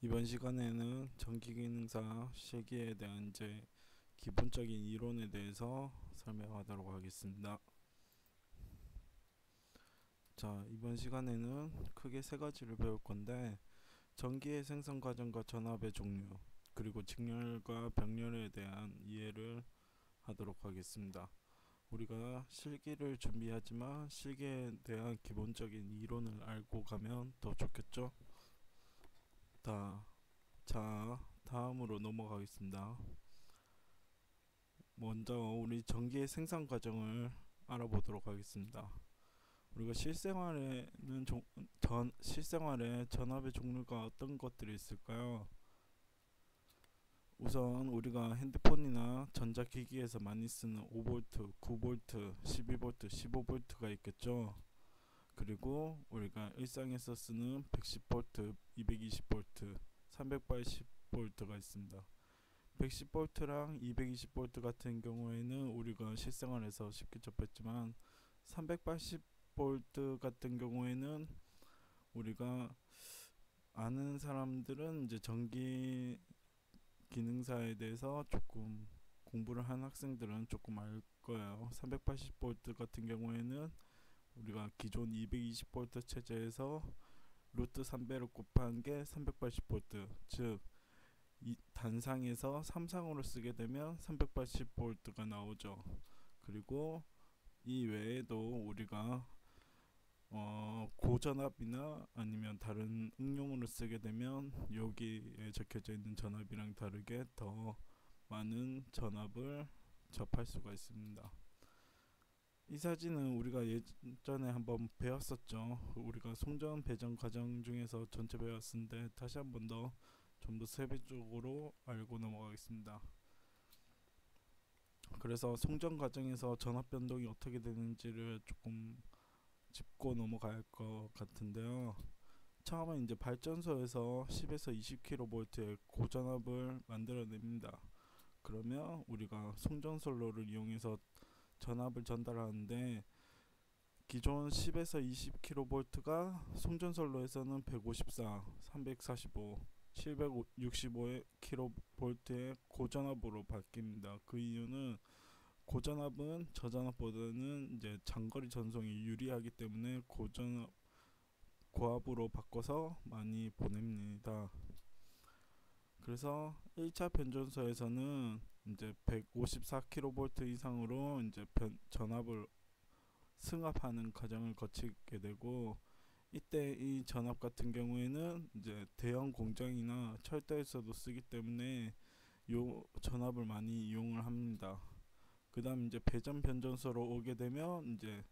이번 시간에는 전기기능사 실기에 대한 기본적인 이론에 대해서 설명하도록 하겠습니다. 자, 이번 시간에는 크게 세 가지를 배울 건데, 전기의 생성 과정과 전압의 종류, 그리고 직렬과 병렬에 대한 이해를 하도록 하겠습니다. 우리가 실기를 준비하지만 실기에 대한 기본적인 이론을 알고 가면 더 좋겠죠? 자, 다음으로 넘어가겠습니다. 먼저 우리 전기의 생산 과정을 알아보도록 하겠습니다. 우리가 실생활에 전압의 종류가 어떤 것들이 있을까요? 우선 우리가 핸드폰이나 전자기기에서 많이 쓰는 5V, 9V, 12V, 15V가 있겠죠. 그리고 우리가 일상에서 쓰는 110V, 220V, 380V가 있습니다. 110V랑 220V 같은 경우에는 우리가 실생활에서 쉽게 접했지만 380V 같은 경우에는 우리가 아는 사람들은 이제 전기 기능사에 대해서 조금 공부를 한 학생들은 조금 알 거예요. 380V 같은 경우에는 우리가 기존 220V 체제에서 루트 3배를 곱한 게 380V, 즉 이 단상에서 3상으로 쓰게 되면 380V가 나오죠. 그리고 이 외에도 우리가 고전압이나 아니면 다른 응용으로 쓰게 되면 여기에 적혀져 있는 전압이랑 다르게 더 많은 전압을 접할 수가 있습니다. 이 사진은 우리가 예전에 한번 배웠었죠. 우리가 송전 배전 과정 중에서 전체 배웠는데 다시 한번 더 좀 더 세부적으로 알고 넘어가겠습니다. 그래서 송전 과정에서 전압 변동이 어떻게 되는지를 조금 짚고 넘어갈 것 같은데요. 처음에 이제 발전소에서 10에서 20kV의 고전압을 만들어냅니다. 그러면 우리가 송전솔로를 이용해서 전압을 전달하는데 기존 10에서 20kV가 송전솔로에서는 154, 345, 765kV의 고전압으로 바뀝니다. 그 이유는 고전압은 저전압보다는 이제 장거리 전송이 유리하기 때문에 고압으로 바꿔서 많이 보냅니다. 그래서 1차 변전소에서는 이제 154kV 이상으로 이제 전압을 승합하는 과정을 거치게 되고, 이때 이 전압 같은 경우에는 이제 대형 공장이나 철도에서도 쓰기 때문에 요 전압을 많이 이용을 합니다. 그 다음 이제 배전 변전소로 오게 되면 이제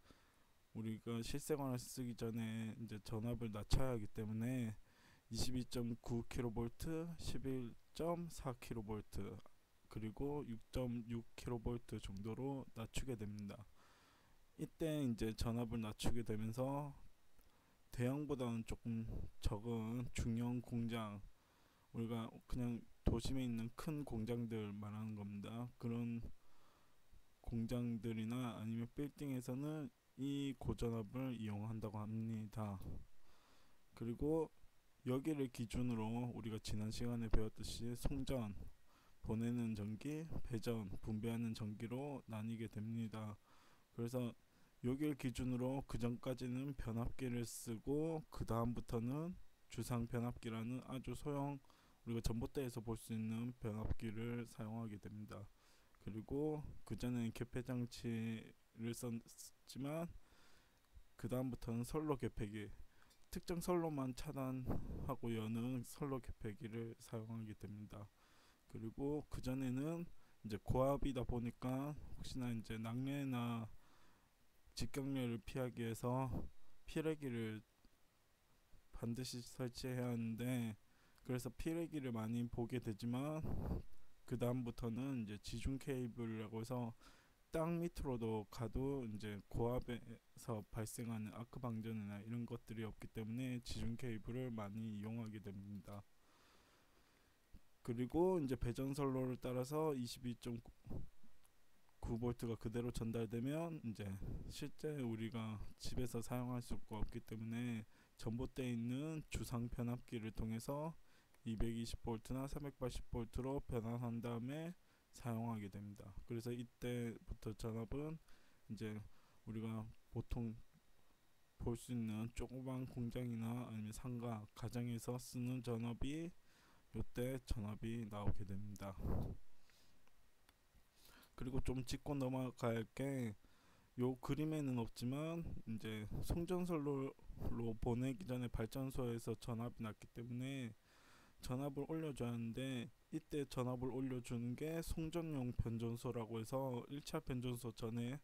우리가 실생활을 쓰기 전에 이제 전압을 낮춰야 하기 때문에 22.9kV, 11.4kV, 그리고 6.6kV 정도로 낮추게 됩니다. 이때 이제 전압을 낮추게 되면서 대형보다는 조금 적은 중형 공장, 우리가 그냥 도심에 있는 큰 공장들 말하는 겁니다. 그런 공장들이나 아니면 빌딩에서는 이 고전압을 이용한다고 합니다. 그리고 여기를 기준으로 우리가 지난 시간에 배웠듯이 송전, 보내는 전기, 배전, 분배하는 전기로 나뉘게 됩니다. 그래서 여기를 기준으로 그 전까지는 변압기를 쓰고 그 다음부터는 주상 변압기라는 아주 우리가 전봇대에서 볼 수 있는 변압기를 사용하게 됩니다. 그리고 그 전에는 개폐 장치를 썼지만 그 다음부터는 선로 개폐기, 특정 선로만 차단하고 여는 선로 개폐기를 사용하게 됩니다. 그리고 그 전에는 이제 고압이다 보니까 혹시나 이제 낙뢰나 직경련을 피하기 위해서 피레기를 반드시 설치해야 하는데, 그래서 피레기를 많이 보게 되지만 그 다음부터는 이제 지중 케이블이라고 해서 땅 밑으로도 가도 이제 고압에서 발생하는 아크 방전이나 이런 것들이 없기 때문에 지중 케이블을 많이 이용하게 됩니다. 그리고 이제 배전선로를 따라서 22.9V가 그대로 전달되면 이제 실제 우리가 집에서 사용할 수가 없기 때문에 전봇대에 있는 주상 변압기를 통해서 220V나 380V로 변환한 다음에 사용하게 됩니다. 그래서 이때부터 전압은 이제 우리가 보통 볼 수 있는 조그만 공장이나 아니면 상가, 가정에서 쓰는 전압이 요때 전압이 나오게 됩니다. 그리고 좀 짚고 넘어갈 게 요 그림에는 없지만 이제 송전선로 보내기 전에 발전소에서 전압이 났기 때문에 전압을 올려줘야 하는데, 이때 전압을 올려주는 게 송전용 변전소라고 해서 1차 변전소 전에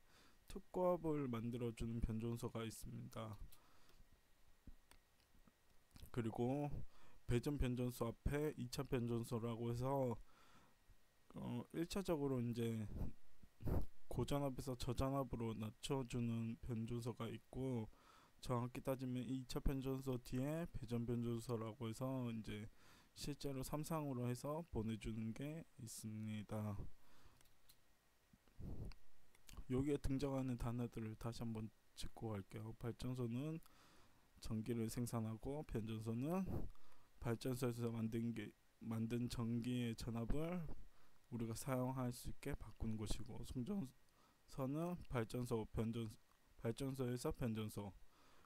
특고압을 만들어주는 변전소가 있습니다. 그리고 배전 변전소 앞에 2차 변전소라고 해서 1차적으로 이제 고전압에서 저전압으로 낮춰주는 변전소가 있고, 정확히 따지면 2차 변전소 뒤에 배전 변전소라고 해서 이제 실제로 3상으로 해서 보내주는 게 있습니다. 여기에 등장하는 단어들을 다시 한번 짚고 갈게요. 발전소는 전기를 생산하고, 변전소는 발전소에서 만든 전기의 전압을 우리가 사용할 수 있게 바꾸는 것이고, 송전선은 발전소에서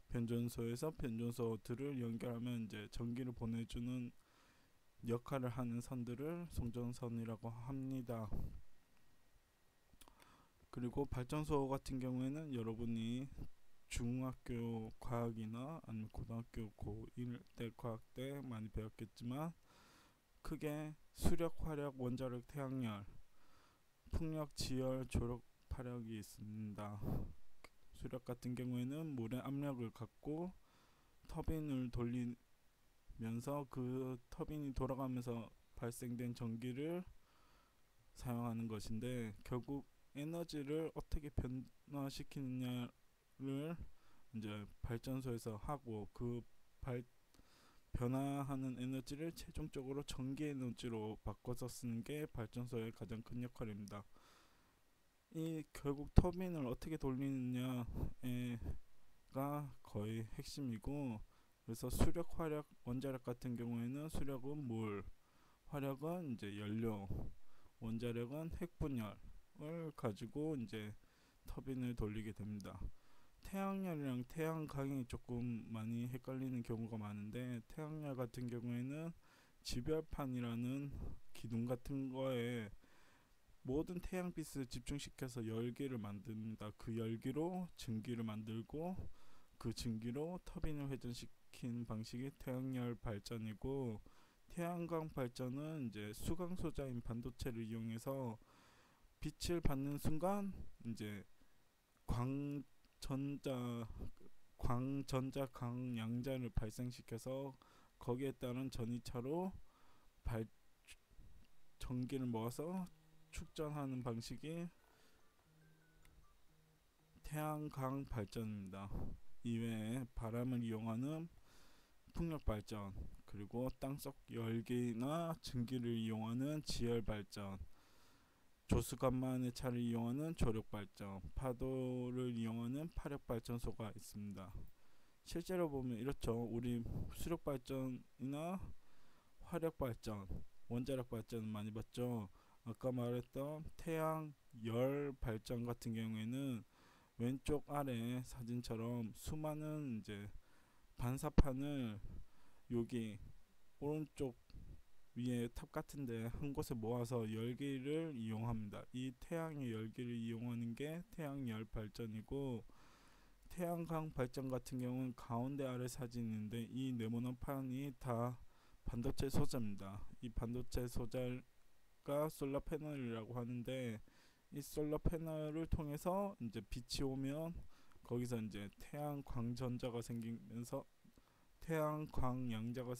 변전소에서 변전소들을 연결하면 이제 전기를 보내주는 역할을 하는 선들을 송전선이라고 합니다. 그리고 발전소 같은 경우에는 여러분이 중학교 과학이나 아니면 고등학교 고1 때 과학 때 많이 배웠겠지만, 크게 수력, 화력, 원자력, 태양열, 풍력, 지열, 조력, 파력이 있습니다. 수력 같은 경우에는 물의 압력을 갖고 터빈을 돌리면서 그 터빈이 돌아가면서 발생된 전기를 사용하는 것인데, 결국 에너지를 어떻게 변화시키느냐를 이제 발전소에서 하고, 그 변화하는 에너지를 최종적으로 전기 에너지로 바꿔서 쓰는 게 발전소의 가장 큰 역할입니다. 이 결국 터빈을 어떻게 돌리느냐가 거의 핵심이고, 그래서 수력, 화력, 원자력 같은 경우에는 수력은 물, 화력은 이제 연료, 원자력은 핵분열을 가지고 이제 터빈을 돌리게 됩니다. 태양열이랑 태양광이 조금 많이 헷갈리는 경우가 많은데, 태양열 같은 경우에는 지별판이라는 기둥 같은 거에 모든 태양빛을 집중시켜서 열기를 만듭니다. 그 열기로 증기를 만들고, 그 증기로 터빈을 회전시킨 방식이 태양열 발전이고, 태양광 발전은 이제 수강 소자인 반도체를 이용해서 빛을 받는 순간 이제 광전자 강양자를 발생시켜서 거기에 따른 전이차로 전기를 모아서 축전하는 방식이 태양광 발전입니다. 이외에 바람을 이용하는 풍력 발전, 그리고 땅속 열기나 증기를 이용하는 지열 발전, 조수간만의 차를 이용하는 조력 발전, 파도를 이용하는 파력 발전소가 있습니다. 실제로 보면 이렇죠. 우리 수력 발전이나 화력 발전, 원자력 발전 많이 봤죠. 아까 말했던 태양 열 발전 같은 경우에는 왼쪽 아래 사진처럼 수많은 이제 반사판을 여기 오른쪽 위에 탑 같은데 한 곳에 모아서 열기를 이용합니다. 이 태양의 열기를 이용하는 게 태양열 발전이고, 태양광 발전 같은 경우는 가운데 아래 사진인데, 이 네모난 판이 다 반도체 소재입니다. 이 반도체 소재가 솔라 패널이라고 하는데, 이 솔라 패널을 통해서 이제 빛이 오면 거기서 이제 태양광전자가 생기면서 태양광양자가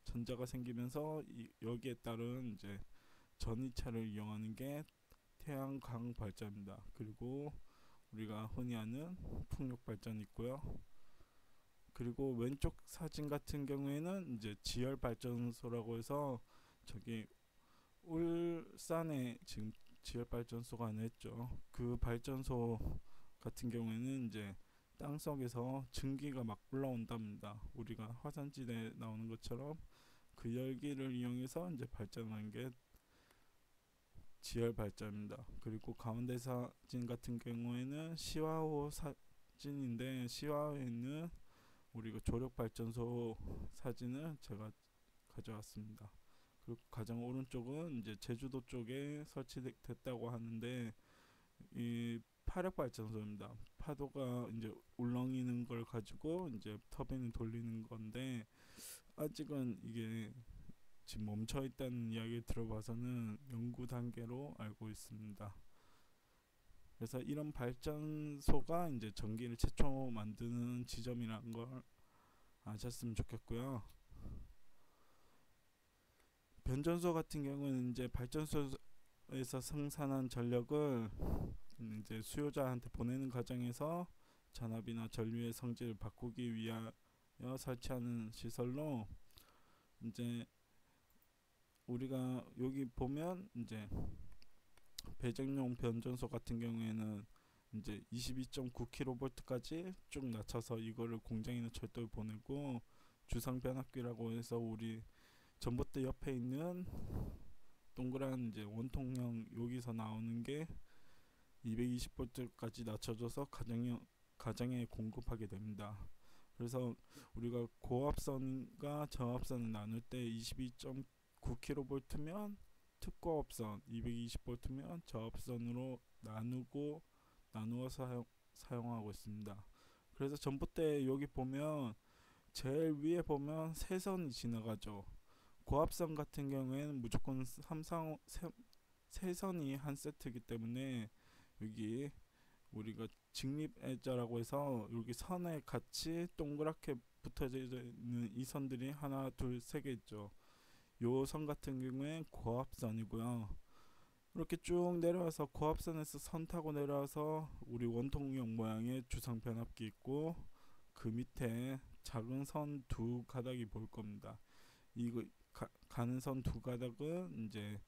전자가 생기면서 여기에 따른 이제 전이차를 이용하는 게 태양광 발전입니다. 그리고 우리가 흔히 아는 풍력 발전이 있고요. 그리고 왼쪽 사진 같은 경우에는 이제 지열 발전소라고 해서, 저기 울산에 지금 지열 발전소가 하나 있죠. 그 발전소 같은 경우에는 이제 땅속에서 증기가 막 올라온답니다. 우리가 화산지대에 나오는 것처럼 그 열기를 이용해서 이제 발전하는 게 지열 발전입니다. 그리고 가운데 사진 같은 경우에는 시화호 사진인데, 시화호에는 우리가 조력 발전소 사진을 제가 가져왔습니다. 그리고 가장 오른쪽은 이제 제주도 쪽에 설치됐다고 하는데, 이 파력 발전소입니다. 파도가 이제 울렁이는 걸 가지고 이제 터빈을 돌리는 건데, 아직은 이게 지금 멈춰 있다는 이야기 들어봐서는 연구 단계로 알고 있습니다. 그래서 이런 발전소가 이제 전기를 최초 만드는 지점이라는 걸 아셨으면 좋겠고요. 변전소 같은 경우는 이제 발전소에서 생산한 전력을 이제 수요자한테 보내는 과정에서 전압이나 전류의 성질을 바꾸기 위하여 설치하는 시설로, 이제 우리가 여기 보면 이제 배정용 변전소 같은 경우에는 이제 22.9kV까지 쭉 낮춰서 이거를 공장이나 철도에 보내고, 주상 변압기라고 해서 우리 전봇대 옆에 있는 동그란 이제 원통형 여기서 나오는 게 220V까지 낮춰져서 가정에 공급하게 됩니다. 그래서 우리가 고압선과 저압선을 나눌 때 22.9kV면 특고압선, 220V면 저압선으로 나누어 사용하고 있습니다. 그래서 전봇대 여기 보면 제일 위에 보면 세 선이 지나가죠. 고압선 같은 경우에는 무조건 세 선이 한 세트이기 때문에, 여기 우리가 직립애자라고 해서 여기 선에 같이 동그랗게 붙어져 있는 이 선들이 하나 둘 세 개 있죠. 요 선 같은 경우에 고압선이고요. 이렇게 쭉 내려와서 고압선에서 선 타고 내려와서 우리 원통형 모양의 주상 변압기 있고, 그 밑에 작은 선 두 가닥이 보일 겁니다. 이거 가는 선 두 가닥은 이제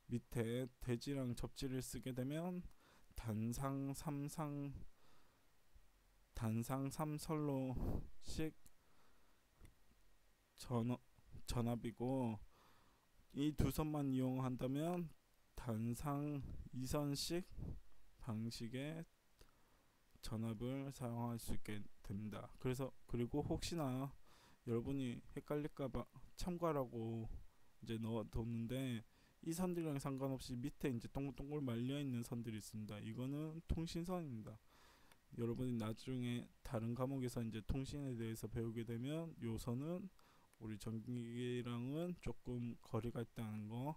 밑에 대지랑 접지를 쓰게 되면 단상 3선로씩 전압이고, 이 두 선만 이용한다면 단상 2선씩 방식의 전압을 사용할 수 있게 됩니다. 그리고 혹시나 여러분이 헷갈릴까봐 참고하라고 이제 넣어뒀는데, 이 선들이랑 상관없이 밑에 이제 동글동글 말려 있는 선들이 있습니다. 이거는 통신선입니다. 여러분이 나중에 다른 과목에서 이제 통신에 대해서 배우게 되면, 요 선은 우리 전기기랑은 조금 거리가 있다는 거,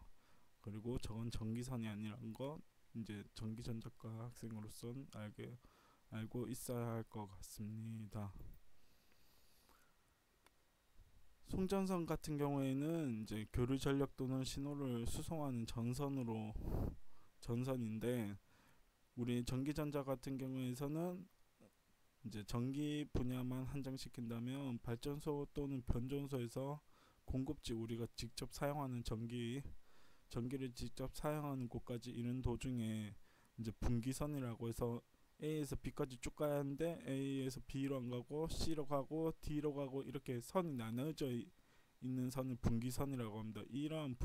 그리고 저건 전기선이 아니라는 거, 이제 전기전자과 학생으로선 알고 있어야 할 것 같습니다. 송전선 같은 경우에는 이제 교류 전력 또는 신호를 수송하는 전선인데, 우리 전기전자 같은 경우에서는 이제 전기 분야만 한정시킨다면 발전소 또는 변전소에서 공급지, 우리가 직접 사용하는 전기를 직접 사용하는 곳까지 이른 도중에 이제 분기선이라고 해서 A에서 B까지 쭉 가야 하는데, A에서 B로 안 가고 C로 가고 D로 가고 이렇게 선이 나눠져 있는 선을 분기선이라고 합니다. 이러한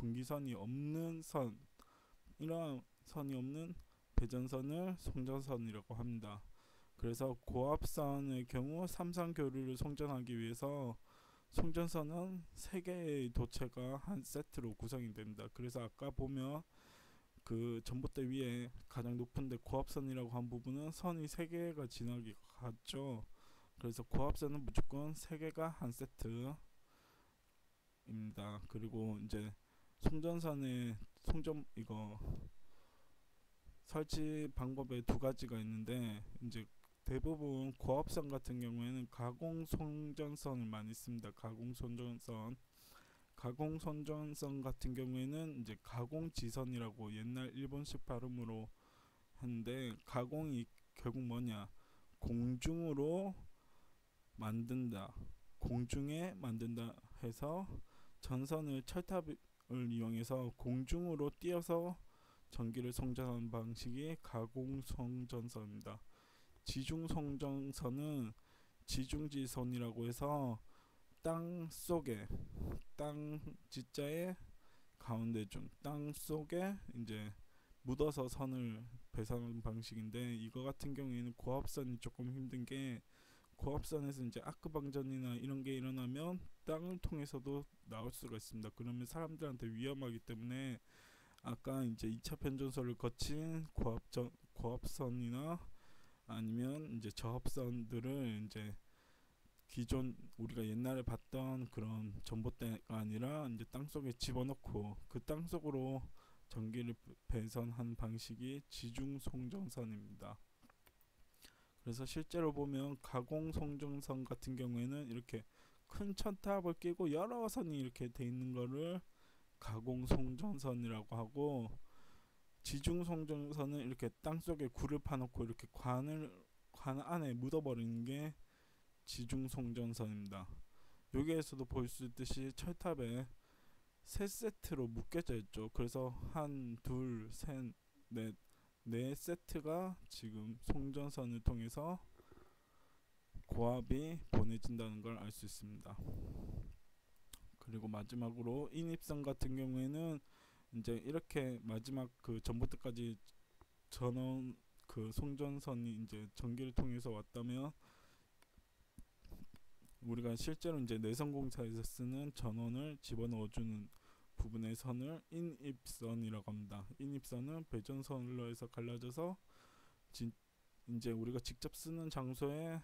선이 없는 배전선을 송전선이라고 합니다. 그래서 고압선의 경우 삼상 교류를 송전하기 위해서 송전선은 3개의 도체가 한 세트로 구성이 됩니다. 그래서 아까 보면 그 전봇대 위에 가장 높은데 고압선이라고 한 부분은 선이 3개가 지나기 같죠. 그래서 고압선은 무조건 3개가 한 세트입니다. 그리고 이제 송전선의 이거 설치 방법에 두 가지가 있는데, 이제 대부분 고압선 같은 경우에는 가공 송전선을 많이 씁니다. 가공 송전선 같은 경우에는 이제 가공지선이라고 옛날 일본식 발음으로 하는데, 가공이 결국 뭐냐, 공중에 만든다 해서 전선을 철탑을 이용해서 공중으로 띄어서 전기를 송전하는 방식이 가공 송전선입니다. 지중송정선은 지중지선이라고 해서 땅 속에, 땅 지자의 가운데 중 땅 속에 이제 묻어서 선을 배선하는 방식인데, 이거 같은 경우에는 고압선이 조금 힘든 게, 고압선에서 이제 아크방전이나 이런 게 일어나면 땅을 통해서도 나올 수가 있습니다. 그러면 사람들한테 위험하기 때문에 아까 이제 2차 변전소를 거친 고압선이나 아니면 이제 저압선들을 이제 기존 우리가 옛날에 봤던 그런 전봇대가 아니라 이제 땅속에 집어넣고 그 땅속으로 전기를 배선하는 방식이 지중송정선입니다. 그래서 실제로 보면 가공송정선 같은 경우에는 이렇게 큰 천탑을 끼고 여러 선이 이렇게 돼 있는 거를 가공송정선이라고 하고, 지중송정선은 이렇게 땅속에 굴을 파놓고 이렇게 관 안에 묻어버리는 게 지중송정선입니다. 여기에서도 볼 수 있듯이 철탑에 세 세트로 묶여져 있죠. 그래서 한, 둘, 셋, 넷, 네 세트가 지금 송전선을 통해서 고압이 보내진다는 걸 알 수 있습니다. 그리고 마지막으로 인입선 같은 경우에는 이제 이렇게 마지막 그 전봇대까지 전원 그 송전선이 이제 전기를 통해서 왔다면, 우리가 실제로 이제 내선공사에서 쓰는 전원을 집어넣어주는 부분의 선을 인입선이라고 합니다. 인입선은 배전선로에서 갈라져서 이제 우리가 직접 쓰는 장소에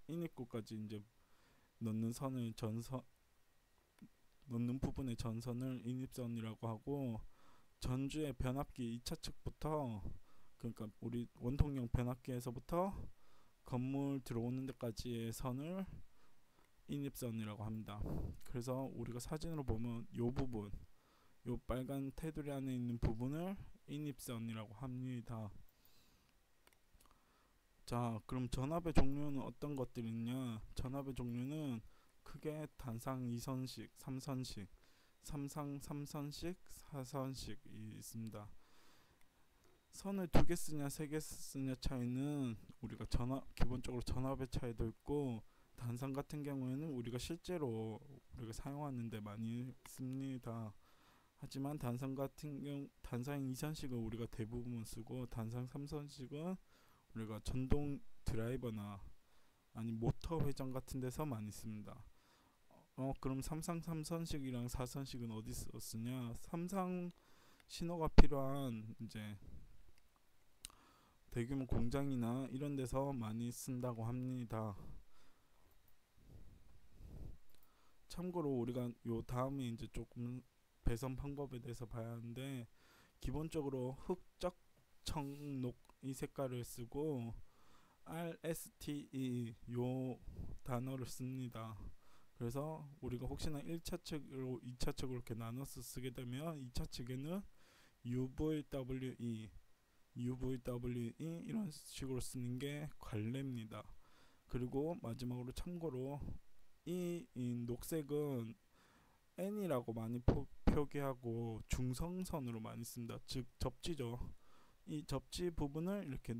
인입구까지 이제 넣는 선을 넣는 부분의 전선을 인입선이라고 하고, 전주의 변압기 2차 측부터, 그러니까 우리 원통형 변압기에서부터 건물 들어오는 데까지의 선을 인입선이라고 합니다. 그래서 우리가 사진으로 보면 요 부분, 요 빨간 테두리 안에 있는 부분을 인입선이라고 합니다. 자, 그럼 전압의 종류는 어떤 것들이 있냐? 전압의 종류는 크게 단상 2선식, 3선식, 삼상 3선식, 4선식이 있습니다. 선을 2개 쓰냐 3개 쓰냐 차이는 우리가 기본적으로 전압의 차이도 있고, 단상 같은 경우에는 우리가 실제로 우리가 사용하는데 많이 씁니다. 하지만 단상 2선식은 우리가 대부분 쓰고, 단상 3선식은 우리가 전동 드라이버나 아니 모터 회전 같은 데서 많이 씁니다. 그럼 삼상 3선식이랑 4선식은 어디서 쓰냐? 삼상 신호가 필요한 이제 대규모 공장이나 이런 데서 많이 쓴다고 합니다. 참고로 우리가 요 다음에 이제 조금 배선 방법에 대해서 봐야 하는데, 기본적으로 흑적 청록 이 색깔을 쓰고 RSTE 요 단어를 씁니다. 그래서 우리가 혹시나 1차 측으로 2차 측으로 이렇게 나눠서 쓰게 되면 2차 측에는 UVWE 이런 식으로 쓰는 게 관례입니다. 그리고 마지막으로 참고로 이 녹색은 N이라고 많이 표기하고 중성선으로 많이 씁니다. 즉 접지죠. 이 접지 부분을 이렇게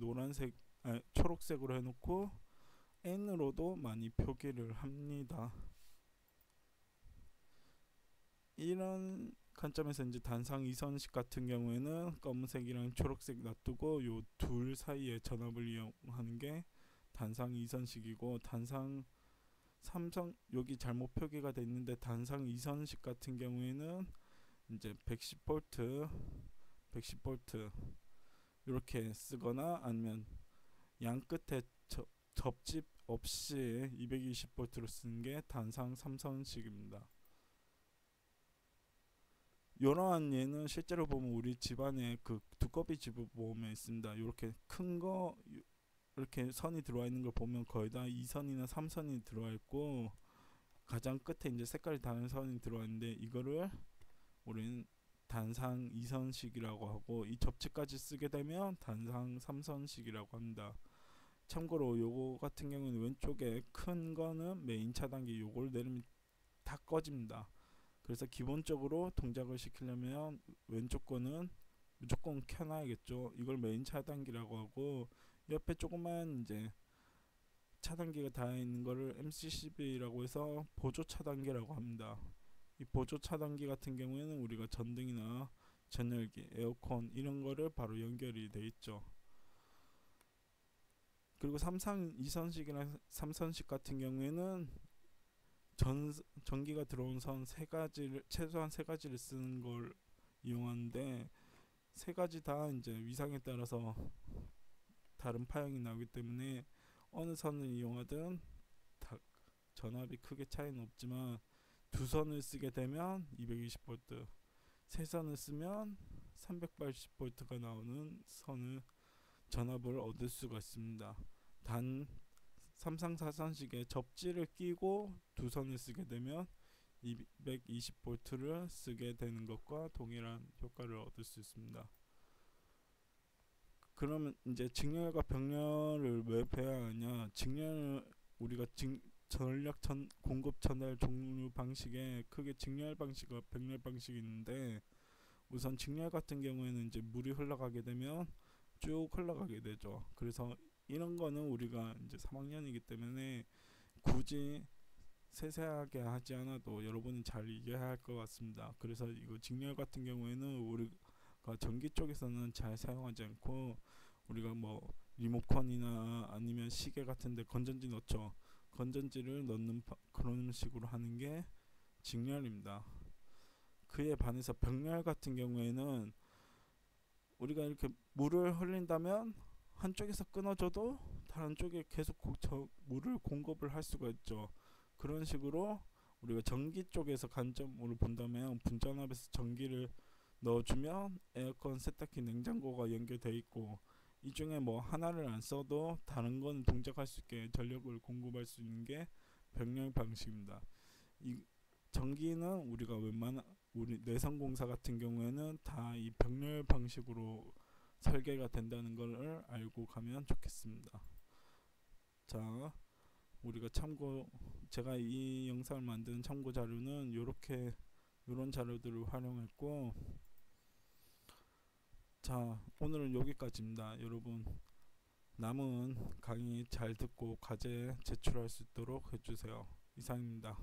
초록색으로 해놓고 N으로도 많이 표기를 합니다. 이런 관점에서 이제 단상 2선식 같은 경우에는 검은색이랑 초록색 놔두고 요 둘 사이에 전압을 이용하는 게 단상 2선식이고, 단상 3선 여기 잘못 표기가 돼 있는데 단상 2선식 같은 경우에는 이제 110V 이렇게 쓰거나, 아니면 양 끝에 접집 없이 220V로 쓰는 게 단상 3선식입니다. 이러한 예는 실제로 보면 우리 집안에 그 두꺼비 집을 보면 있습니다. 이렇게 큰 거 이렇게 선이 들어와 있는 걸 보면 거의 다 2선이나 3선이 들어와 있고, 가장 끝에 이제 색깔이 다른 선이 들어와 있는데, 이거를 우리는 단상 2선식이라고 하고, 이 접지까지 쓰게 되면 단상 3선식이라고 합니다. 참고로 요거 같은 경우는 왼쪽에 큰 거는 메인 차단기, 요걸 내리면 다 꺼집니다. 그래서 기본적으로 동작을 시키려면 왼쪽 거는 무조건 켜놔야겠죠. 이걸 메인 차단기라고 하고, 옆에 조그만 이제 차단기가 다 있는 거를 MCCB라고 해서 보조 차단기라고 합니다. 이 보조 차단기 같은 경우에는 우리가 전등이나 전열기, 에어컨 이런 거를 바로 연결이 돼 있죠. 그리고 2선식이나 3선식 같은 경우에는 전기가 들어온 선 세 가지를 최소한 세 가지를 쓰는 걸 이용하는데 세 가지 다 이제 위상에 따라서 다른 파형이 나오기 때문에 어느 선을 이용하든 다 전압이 크게 차이는 없지만 두 선을 쓰게 되면 220V, 세 선을 쓰면 380V가 나오는 선을 전압을 얻을 수가 있습니다. 단 3상 4선식에 접지를 끼고 두 선을 쓰게 되면 220V를 쓰게 되는 것과 동일한 효과를 얻을 수 있습니다. 그러면 이제 직렬과 병렬을 왜 배워야 하냐? 직렬 우리가 전력 공급 전달 종류 방식에 크게 직렬 방식과 병렬 방식이 있는데 우선 직렬 같은 경우에는 이제 물이 흘러가게 되면 쭉 흘러가게 되죠. 그래서 이런 거는 우리가 이제 3학년이기 때문에 굳이 세세하게 하지 않아도 여러분이 잘 이해할 것 같습니다. 그래서 이거 직렬 같은 경우에는 우리가 전기 쪽에서는 잘 사용하지 않고 우리가 뭐 리모컨이나 아니면 시계 같은데 건전지 넣죠. 건전지를 넣는 그런 식으로 하는 게 직렬입니다. 그에 반해서 병렬 같은 경우에는 우리가 이렇게 물을 흘린다면 한쪽에서 끊어져도 다른 쪽에 계속 물을 공급을 할 수가 있죠. 그런 식으로 우리가 전기 쪽에서 관점으로 본다면 분전압에서 전기를 넣어주면 에어컨, 세탁기, 냉장고가 연결되어 있고 이 중에 뭐 하나를 안 써도 다른 건 동작할 수 있게 전력을 공급할 수 있는 게 병렬 방식입니다. 이 전기는 우리가 우리 내성공사 같은 경우에는 다 이 병렬 방식으로 설계가 된다는 걸 알고 가면 좋겠습니다. 자, 우리가 제가 이 영상을 만드는 참고 자료는 이런 자료들을 활용했고, 자, 오늘은 여기까지입니다. 여러분 남은 강의 잘 듣고 과제 제출할 수 있도록 해주세요. 이상입니다.